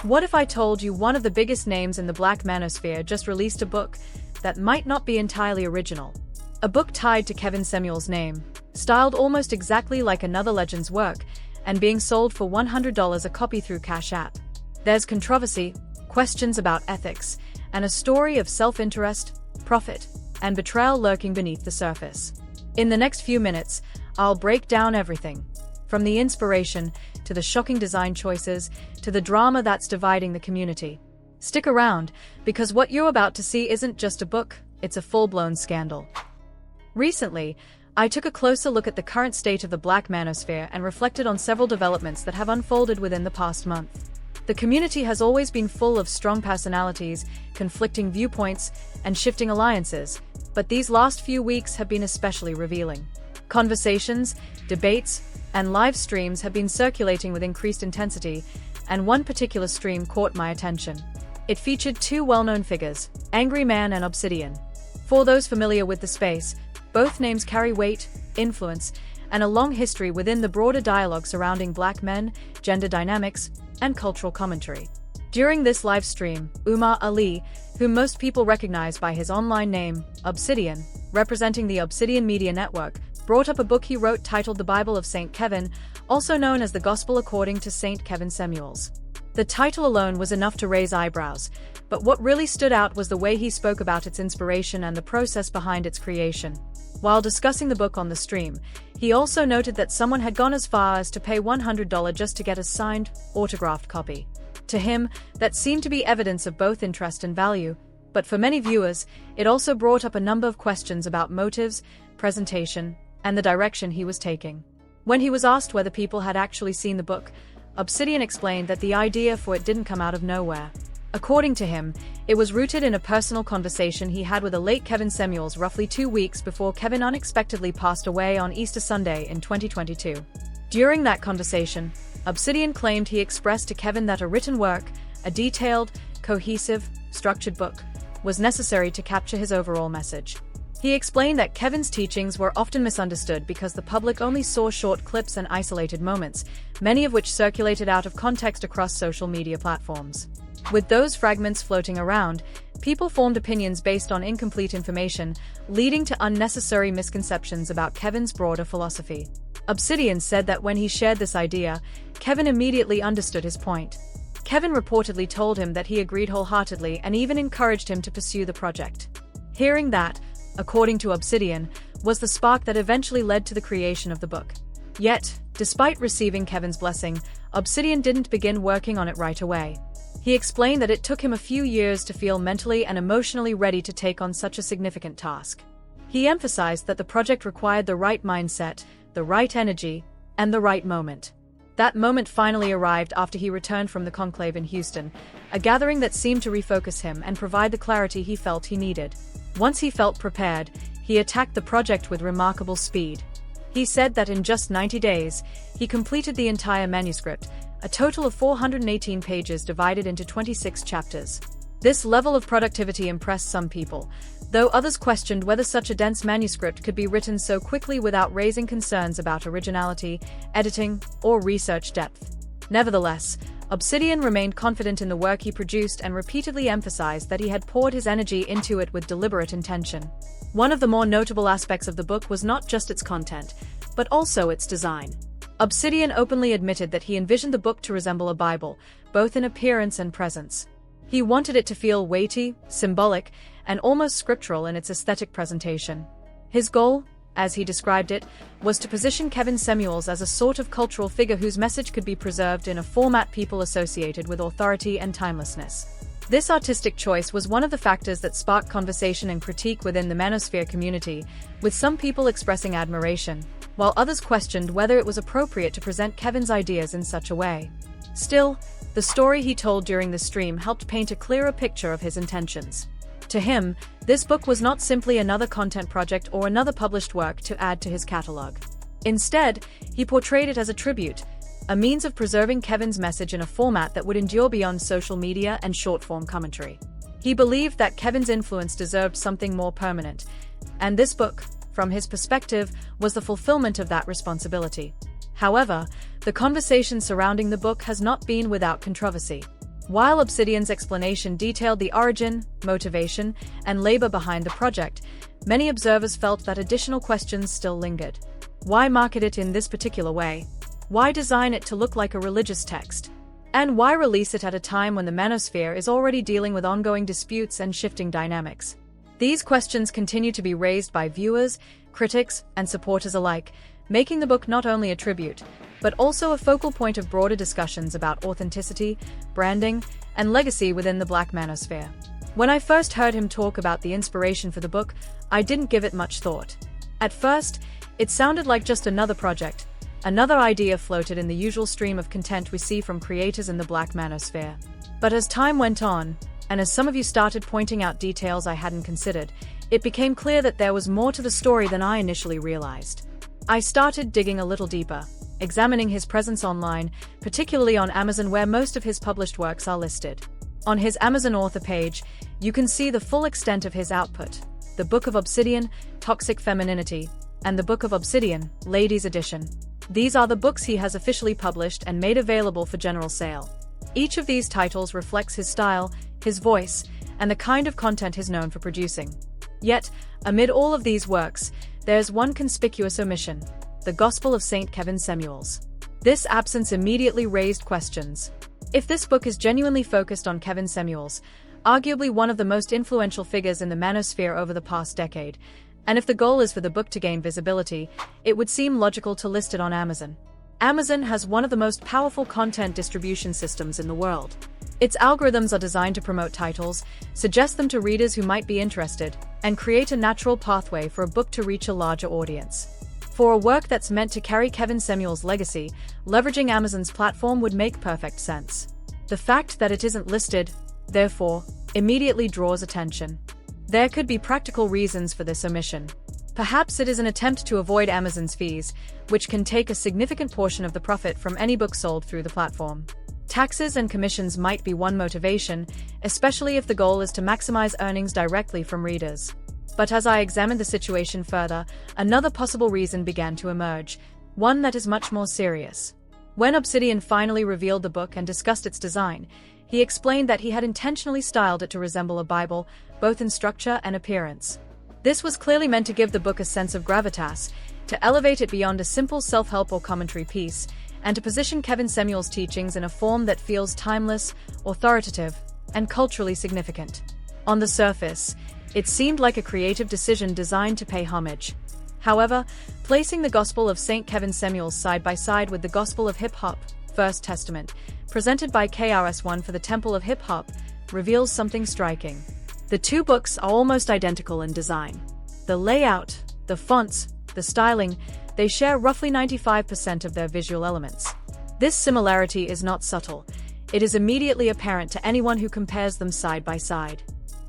What if I told you one of the biggest names in the Black manosphere just released a book that might not be entirely original? A book tied to Kevin Samuels' name, styled almost exactly like another legend's work, and being sold for $100 a copy through Cash App. There's controversy, questions about ethics, and a story of self-interest, profit, and betrayal lurking beneath the surface. In the next few minutes, I'll break down everything, from the inspiration, to the shocking design choices, to the drama that's dividing the community. Stick around, because what you're about to see isn't just a book, it's a full-blown scandal. Recently, I took a closer look at the current state of the Black manosphere and reflected on several developments that have unfolded within the past month. The community has always been full of strong personalities, conflicting viewpoints, and shifting alliances, but these last few weeks have been especially revealing. Conversations, debates, and live streams have been circulating with increased intensity, and one particular stream caught my attention. It featured two well-known figures, Angry Man and Obsidian. For those familiar with the space, both names carry weight, influence, and a long history within the broader dialogue surrounding Black men, gender dynamics, and cultural commentary. During this live stream, Umar Ali, whom most people recognize by his online name, Obsidian, representing the Obsidian Media Network, brought up a book he wrote titled The Bible of St. Kevin, also known as the Gospel According to St. Kevin Samuels. The title alone was enough to raise eyebrows, but what really stood out was the way he spoke about its inspiration and the process behind its creation. While discussing the book on the stream, he also noted that someone had gone as far as to pay $100 just to get a signed, autographed copy. To him, that seemed to be evidence of both interest and value, but for many viewers, it also brought up a number of questions about motives, presentation, and the direction he was taking. When he was asked whether people had actually seen the book, Obsidian explained that the idea for it didn't come out of nowhere. According to him, it was rooted in a personal conversation he had with the late Kevin Samuels roughly 2 weeks before Kevin unexpectedly passed away on Easter Sunday in 2022. During that conversation, Obsidian claimed he expressed to Kevin that a written work, a detailed, cohesive, structured book, was necessary to capture his overall message. He explained that Kevin's teachings were often misunderstood because the public only saw short clips and isolated moments, many of which circulated out of context across social media platforms. With those fragments floating around, people formed opinions based on incomplete information, leading to unnecessary misconceptions about Kevin's broader philosophy. Obsidian said that when he shared this idea, Kevin immediately understood his point. Kevin reportedly told him that he agreed wholeheartedly and even encouraged him to pursue the project. Hearing that, according to Obsidian, was the spark that eventually led to the creation of the book. Yet, despite receiving Kevin's blessing, Obsidian didn't begin working on it right away. He explained that it took him a few years to feel mentally and emotionally ready to take on such a significant task. He emphasized that the project required the right mindset, the right energy, and the right moment. That moment finally arrived after he returned from the conclave in Houston, a gathering that seemed to refocus him and provide the clarity he felt he needed. Once he felt prepared, he attacked the project with remarkable speed. He said that in just 90 days, he completed the entire manuscript, a total of 418 pages divided into 26 chapters. This level of productivity impressed some people, though others questioned whether such a dense manuscript could be written so quickly without raising concerns about originality, editing, or research depth. Nevertheless, Obsidian remained confident in the work he produced and repeatedly emphasized that he had poured his energy into it with deliberate intention. One of the more notable aspects of the book was not just its content, but also its design. Obsidian openly admitted that he envisioned the book to resemble a Bible, both in appearance and presence. He wanted it to feel weighty, symbolic, and almost scriptural in its aesthetic presentation. His goal, as he described it, was to position Kevin Samuels as a sort of cultural figure whose message could be preserved in a format people associated with authority and timelessness. This artistic choice was one of the factors that sparked conversation and critique within the manosphere community, with some people expressing admiration, while others questioned whether it was appropriate to present Kevin's ideas in such a way. Still, the story he told during the stream helped paint a clearer picture of his intentions. To him, this book was not simply another content project or another published work to add to his catalog. Instead, he portrayed it as a tribute, a means of preserving Kevin's message in a format that would endure beyond social media and short-form commentary. He believed that Kevin's influence deserved something more permanent, and this book, from his perspective, was the fulfillment of that responsibility. However, the conversation surrounding the book has not been without controversy. While Obsidian's explanation detailed the origin, motivation, and labor behind the project, many observers felt that additional questions still lingered. Why market it in this particular way? Why design it to look like a religious text? And why release it at a time when the manosphere is already dealing with ongoing disputes and shifting dynamics? These questions continue to be raised by viewers, critics, and supporters alike, making the book not only a tribute, but also a focal point of broader discussions about authenticity, branding, and legacy within the Black manosphere. When I first heard him talk about the inspiration for the book, I didn't give it much thought. At first, it sounded like just another project, another idea floated in the usual stream of content we see from creators in the Black manosphere. But as time went on, and as some of you started pointing out details I hadn't considered, it became clear that there was more to the story than I initially realized. I started digging a little deeper, examining his presence online, particularly on Amazon where most of his published works are listed. On his Amazon author page, you can see the full extent of his output: the Book of Obsidian, Toxic Femininity, and the Book of Obsidian, Ladies Edition. These are the books he has officially published and made available for general sale. Each of these titles reflects his style, his voice, and the kind of content he's known for producing. Yet, amid all of these works, there's one conspicuous omission: the Gospel of St. Kevin Samuels. This absence immediately raised questions. If this book is genuinely focused on Kevin Samuels, arguably one of the most influential figures in the manosphere over the past decade, and if the goal is for the book to gain visibility, it would seem logical to list it on Amazon. Amazon has one of the most powerful content distribution systems in the world. Its algorithms are designed to promote titles, suggest them to readers who might be interested, and create a natural pathway for a book to reach a larger audience. For a work that's meant to carry Kevin Samuels' legacy, leveraging Amazon's platform would make perfect sense. The fact that it isn't listed, therefore, immediately draws attention. There could be practical reasons for this omission. Perhaps it is an attempt to avoid Amazon's fees, which can take a significant portion of the profit from any book sold through the platform. Taxes and commissions might be one motivation, especially if the goal is to maximize earnings directly from readers. But as I examined the situation further, another possible reason began to emerge, one that is much more serious. When Obsidian finally revealed the book and discussed its design, he explained that he had intentionally styled it to resemble a Bible, both in structure and appearance. This was clearly meant to give the book a sense of gravitas, to elevate it beyond a simple self-help or commentary piece, and to position Kevin Samuels' teachings in a form that feels timeless, authoritative, and culturally significant. On the surface, it seemed like a creative decision designed to pay homage. However, placing the Gospel of St. Kevin Samuels side by side with the Gospel of Hip Hop, First Testament, presented by KRS-One for the Temple of Hip Hop, reveals something striking. The two books are almost identical in design. The layout, the fonts, the styling, they share roughly 95% of their visual elements. This similarity is not subtle. It is immediately apparent to anyone who compares them side by side.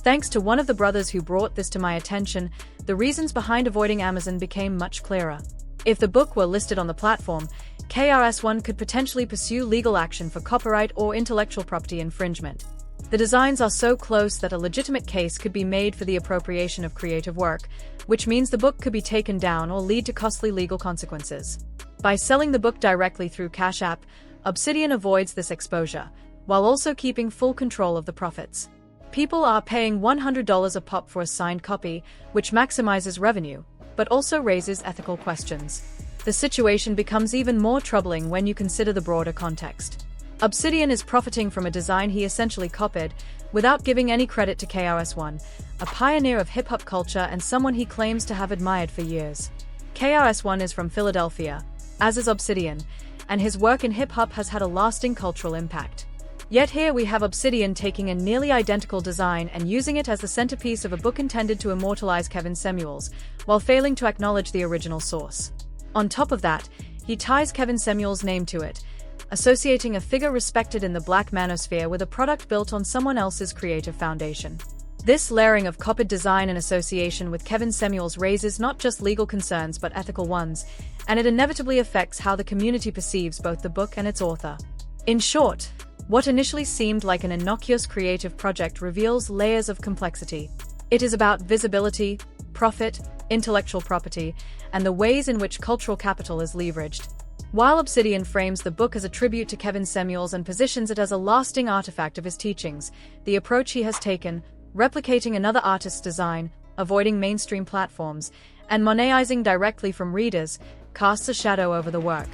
Thanks to one of the brothers who brought this to my attention, the reasons behind avoiding Amazon became much clearer. If the book were listed on the platform, KRS-One could potentially pursue legal action for copyright or intellectual property infringement. The designs are so close that a legitimate case could be made for the appropriation of creative work, which means the book could be taken down or lead to costly legal consequences. By selling the book directly through Cash App, Obsidian avoids this exposure, while also keeping full control of the profits. People are paying $100 a pop for a signed copy, which maximizes revenue, but also raises ethical questions. The situation becomes even more troubling when you consider the broader context. Obsidian is profiting from a design he essentially copied, without giving any credit to KRS-One, a pioneer of hip-hop culture and someone he claims to have admired for years. KRS-One is from Philadelphia, as is Obsidian, and his work in hip-hop has had a lasting cultural impact. Yet here we have Obsidian taking a nearly identical design and using it as the centerpiece of a book intended to immortalize Kevin Samuels, while failing to acknowledge the original source. On top of that, he ties Kevin Samuels' name to it, associating a figure respected in the Black manosphere with a product built on someone else's creative foundation. This layering of copied design and association with Kevin Samuels raises not just legal concerns but ethical ones, and it inevitably affects how the community perceives both the book and its author. In short, what initially seemed like an innocuous creative project reveals layers of complexity. It is about visibility, profit, intellectual property, and the ways in which cultural capital is leveraged. While Obsidian frames the book as a tribute to Kevin Samuels and positions it as a lasting artifact of his teachings, the approach he has taken, replicating another artist's design, avoiding mainstream platforms, and monetizing directly from readers, casts a shadow over the work.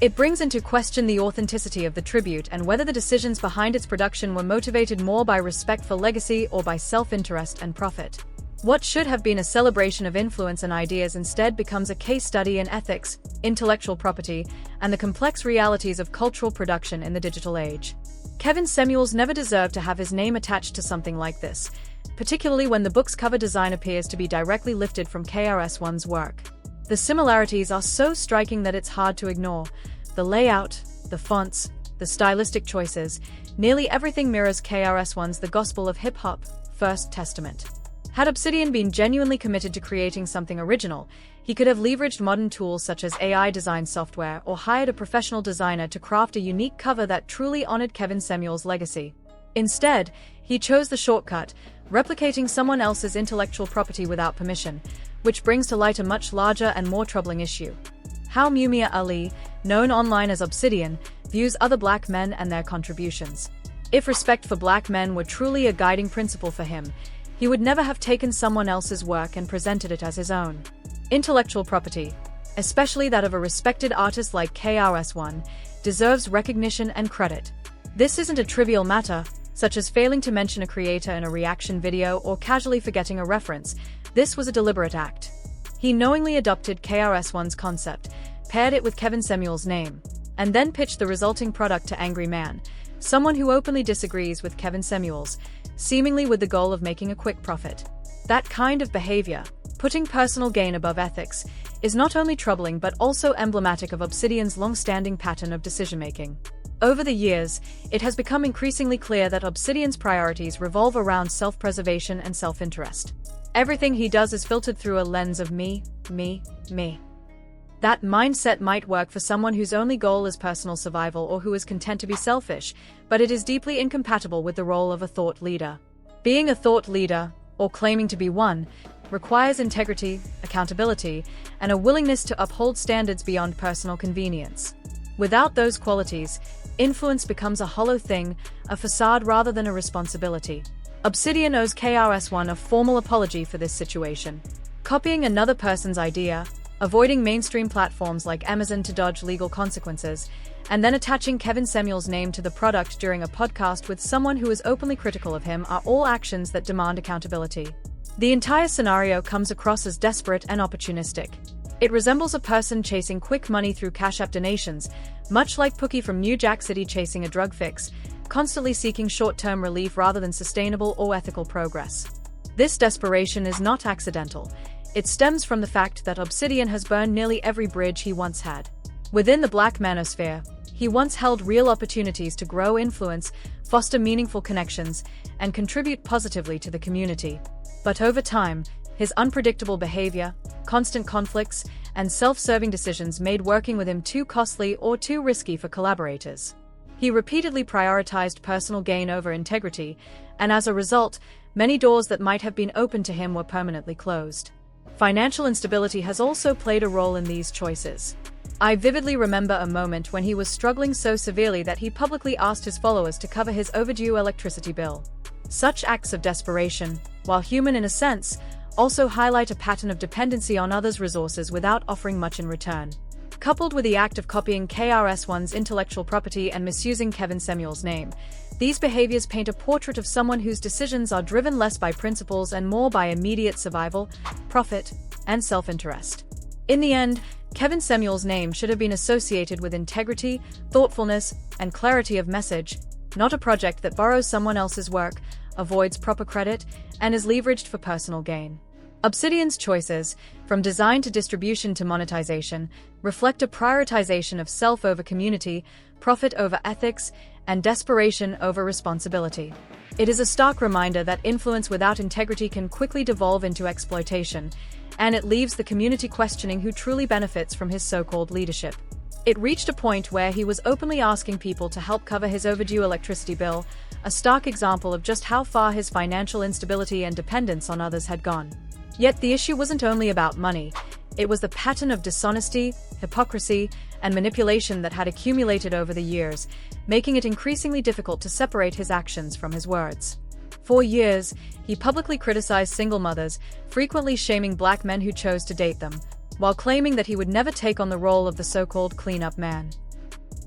It brings into question the authenticity of the tribute and whether the decisions behind its production were motivated more by respect for legacy or by self-interest and profit. What should have been a celebration of influence and ideas instead becomes a case study in ethics, intellectual property, and the complex realities of cultural production in the digital age. Kevin Samuels never deserved to have his name attached to something like this, particularly when the book's cover design appears to be directly lifted from KRS-One's work. The similarities are so striking that it's hard to ignore. The layout, the fonts, the stylistic choices, nearly everything mirrors KRS-One's The Gospel of Hip-Hop, First Testament. Had Obsidian been genuinely committed to creating something original, he could have leveraged modern tools such as AI design software or hired a professional designer to craft a unique cover that truly honored Kevin Samuels' legacy. Instead, he chose the shortcut, replicating someone else's intellectual property without permission, which brings to light a much larger and more troubling issue. How Mumia Ali, known online as Obsidian, views other black men and their contributions. If respect for black men were truly a guiding principle for him, he would never have taken someone else's work and presented it as his own. Intellectual property, especially that of a respected artist like KRS-One, deserves recognition and credit. This isn't a trivial matter, such as failing to mention a creator in a reaction video or casually forgetting a reference. This was a deliberate act. He knowingly adopted KRS-One's concept, paired it with Kevin Samuels' name, and then pitched the resulting product to Angry Man, someone who openly disagrees with Kevin Samuels, seemingly with the goal of making a quick profit. That kind of behavior, putting personal gain above ethics, is not only troubling but also emblematic of Obsidian's long-standing pattern of decision-making. Over the years, it has become increasingly clear that Obsidian's priorities revolve around self-preservation and self-interest. Everything he does is filtered through a lens of me. That mindset might work for someone whose only goal is personal survival or who is content to be selfish, but it is deeply incompatible with the role of a thought leader. Being a thought leader, or claiming to be one, requires integrity, accountability, and a willingness to uphold standards beyond personal convenience. Without those qualities, influence becomes a hollow thing, a facade rather than a responsibility. Obsidian owes KRS-One a formal apology for this situation. Copying another person's idea, avoiding mainstream platforms like Amazon to dodge legal consequences, and then attaching Kevin Samuels' name to the product during a podcast with someone who is openly critical of him are all actions that demand accountability. The entire scenario comes across as desperate and opportunistic. It resembles a person chasing quick money through Cash App donations, much like Pookie from New Jack City chasing a drug fix, constantly seeking short-term relief rather than sustainable or ethical progress. This desperation is not accidental. It stems from the fact that Obsidian has burned nearly every bridge he once had. Within the Black manosphere, he once held real opportunities to grow influence, foster meaningful connections, and contribute positively to the community. But over time, his unpredictable behavior, constant conflicts, and self-serving decisions made working with him too costly or too risky for collaborators. He repeatedly prioritized personal gain over integrity, and as a result, many doors that might have been open to him were permanently closed. Financial instability has also played a role in these choices. I vividly remember a moment when he was struggling so severely that he publicly asked his followers to cover his overdue electricity bill. Such acts of desperation, while human in a sense, also highlight a pattern of dependency on others' resources without offering much in return. Coupled with the act of copying KRS-One's intellectual property and misusing Kevin Samuels' name, these behaviors paint a portrait of someone whose decisions are driven less by principles and more by immediate survival, profit, and self-interest. In the end, Kevin Samuels' name should have been associated with integrity, thoughtfulness, and clarity of message, not a project that borrows someone else's work, avoids proper credit, and is leveraged for personal gain. Obsidian's choices, from design to distribution to monetization, reflect a prioritization of self over community, profit over ethics, and desperation over responsibility. It is a stark reminder that influence without integrity can quickly devolve into exploitation, and it leaves the community questioning who truly benefits from his so-called leadership. It reached a point where he was openly asking people to help cover his overdue electricity bill, a stark example of just how far his financial instability and dependence on others had gone. Yet the issue wasn't only about money, it was the pattern of dishonesty, hypocrisy, and manipulation that had accumulated over the years, making it increasingly difficult to separate his actions from his words. For years, he publicly criticized single mothers, frequently shaming black men who chose to date them, while claiming that he would never take on the role of the so-called clean-up man.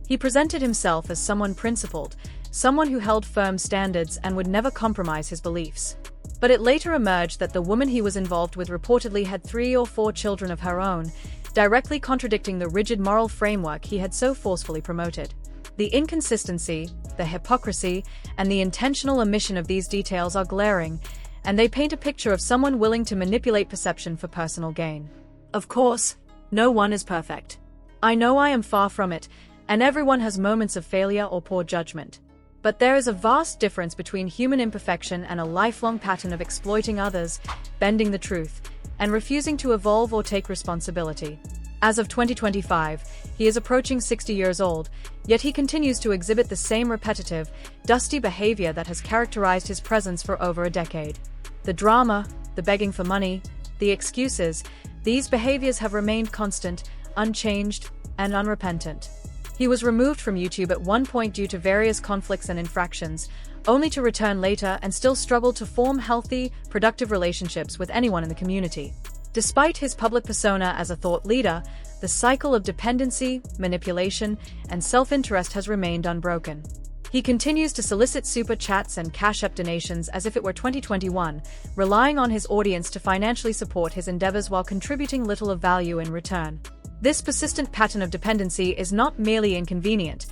He presented himself as someone principled, someone who held firm standards and would never compromise his beliefs. But it later emerged that the woman he was involved with reportedly had 3 or 4 children of her own, directly contradicting the rigid moral framework he had so forcefully promoted. The inconsistency, the hypocrisy, and the intentional omission of these details are glaring, and they paint a picture of someone willing to manipulate perception for personal gain. Of course, no one is perfect. I know I am far from it, and everyone has moments of failure or poor judgment. But there is a vast difference between human imperfection and a lifelong pattern of exploiting others, bending the truth, and refusing to evolve or take responsibility. As of 2025, he is approaching 60 years old, yet he continues to exhibit the same repetitive, dusty behavior that has characterized his presence for over a decade. The drama, the begging for money, the excuses, these behaviors have remained constant, unchanged, and unrepentant. He was removed from YouTube at one point due to various conflicts and infractions, only to return later and still struggle to form healthy, productive relationships with anyone in the community. Despite his public persona as a thought leader, the cycle of dependency, manipulation, and self-interest has remained unbroken. He continues to solicit super chats and Cash App donations as if it were 2021, relying on his audience to financially support his endeavors while contributing little of value in return. This persistent pattern of dependency is not merely inconvenient,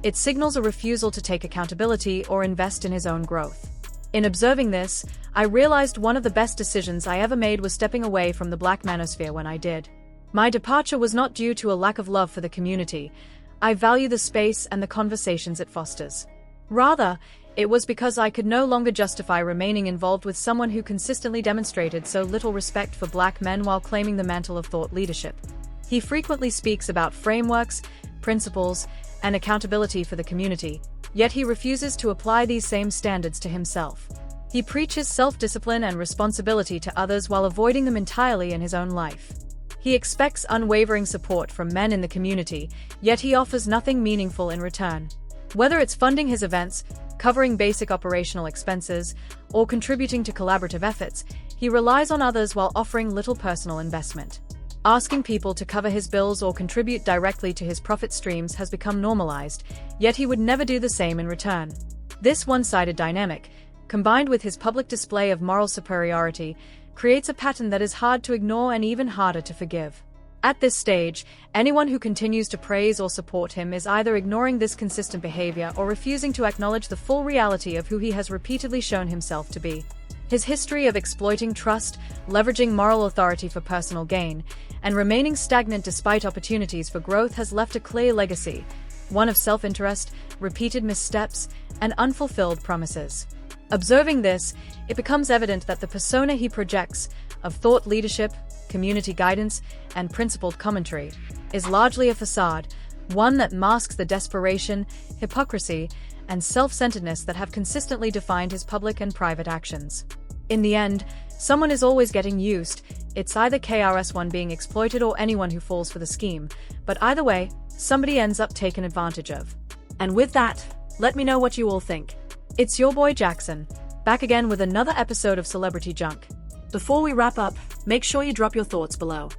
it signals a refusal to take accountability or invest in his own growth. In observing this, I realized one of the best decisions I ever made was stepping away from the Black manosphere when I did. My departure was not due to a lack of love for the community. I value the space and the conversations it fosters. Rather, it was because I could no longer justify remaining involved with someone who consistently demonstrated so little respect for Black men while claiming the mantle of thought leadership. He frequently speaks about frameworks, principles, and accountability for the community, yet he refuses to apply these same standards to himself. He preaches self-discipline and responsibility to others while avoiding them entirely in his own life. He expects unwavering support from men in the community, yet he offers nothing meaningful in return. Whether it's funding his events, covering basic operational expenses, or contributing to collaborative efforts, he relies on others while offering little personal investment. Asking people to cover his bills or contribute directly to his profit streams has become normalized, yet he would never do the same in return. This one-sided dynamic, combined with his public display of moral superiority, creates a pattern that is hard to ignore and even harder to forgive. At this stage, anyone who continues to praise or support him is either ignoring this consistent behavior or refusing to acknowledge the full reality of who he has repeatedly shown himself to be. His history of exploiting trust, leveraging moral authority for personal gain, and remaining stagnant despite opportunities for growth has left a clear legacy, one of self-interest, repeated missteps, and unfulfilled promises. Observing this, it becomes evident that the persona he projects, of thought leadership, community guidance, and principled commentary, is largely a facade, one that masks the desperation, hypocrisy, and self-centeredness that have consistently defined his public and private actions. In the end, someone is always getting used. It's either KRS-One being exploited or anyone who falls for the scheme, but either way, somebody ends up taken advantage of. And with that, let me know what you all think. It's your boy Jackson, back again with another episode of Celebrity Junk. Before we wrap up, make sure you drop your thoughts below.